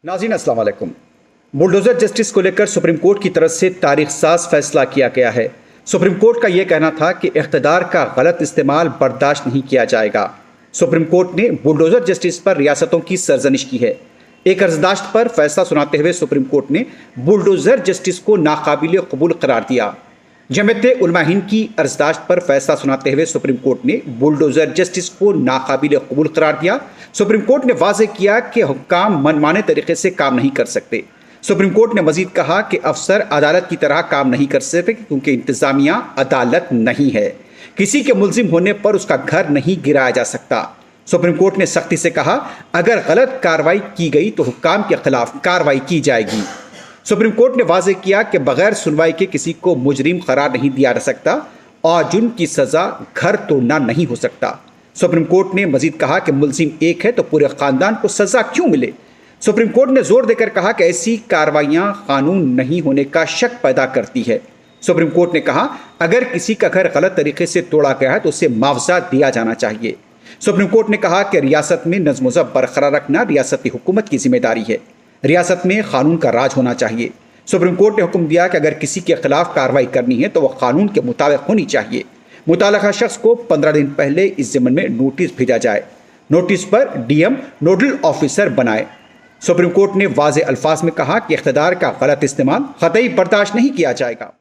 नाज़रीन अस्सलाम वालेकुम। बुलडोज़र जस्टिस को लेकर सुप्रीम कोर्ट की तरफ से तारीख साज फैसला किया गया है। सुप्रीम कोर्ट का यह कहना था कि इख्तिदार का गलत इस्तेमाल बर्दाश्त नहीं किया जाएगा। सुप्रीम कोर्ट ने बुलडोज़र जस्टिस पर रियासतों की सरजनिश की है। एक अर्जदाश्त पर फैसला सुनाते हुए सुप्रीम कोर्ट ने बुलडोज़र जस्टिस को नाकाबिल कबूल करार दिया। जमीयत उलमा हिंद की अर्जदाश्त पर फैसला सुनाते हुए सुप्रीम कोर्ट ने बुलडोज़र जस्टिस को नाकाबिल कबूल करार दिया। सुप्रीम कोर्ट ने वाज़ेह किया कि हुक्काम मनमाने तरीके से काम नहीं कर सकते। सुप्रीम कोर्ट ने मजीद कहा कि अफसर अदालत की तरह काम नहीं कर सकते क्योंकि इंतज़ामिया अदालत नहीं है। किसी के मुल्जिम होने पर उसका घर नहीं गिराया जा सकता। सुप्रीम कोर्ट ने सख्ती से कहा, अगर गलत कार्रवाई की गई तो हुक्काम के खिलाफ कार्रवाई की जाएगी। सुप्रीम कोर्ट ने वाज़ेह किया कि बगैर सुनवाई के किसी को मुजरिम करार नहीं दिया जा सकता और जुर्म की सज़ा घर तोड़ना नहीं हो सकता। सुप्रीम कोर्ट ने मजीद कहा कि मुल्जिम एक है तो पूरे ख़ानदान को सज़ा क्यों मिले। सुप्रीम कोर्ट ने जोर देकर कहा कि ऐसी कार्रवाइयाँ कानून नहीं होने का शक पैदा करती है। सुप्रीम कोर्ट ने कहा, अगर किसी का घर गलत तरीके से तोड़ा गया है तो उसे मुआवजा दिया जाना चाहिए। सुप्रीम कोर्ट ने कहा कि रियासत में नज़्म व ज़ब्त बरकरार रखना रियासती हुकूमत की जिम्मेदारी है। रियासत में कानून का राज होना चाहिए। सुप्रीम कोर्ट ने हुक्म दिया कि अगर किसी के खिलाफ कार्रवाई करनी है तो वह कानून के मुताबिक होनी चाहिए। मुताल्लिक़ा शख्स को 15 दिन पहले इस ज़िम्मन में नोटिस भेजा जाए। नोटिस पर डीएम नोडल ऑफिसर बनाए। सुप्रीम कोर्ट ने वाज़ेह अल्फाज में कहा कि इख्तिदार का गलत इस्तेमाल क़तई बर्दाश्त नहीं किया जाएगा।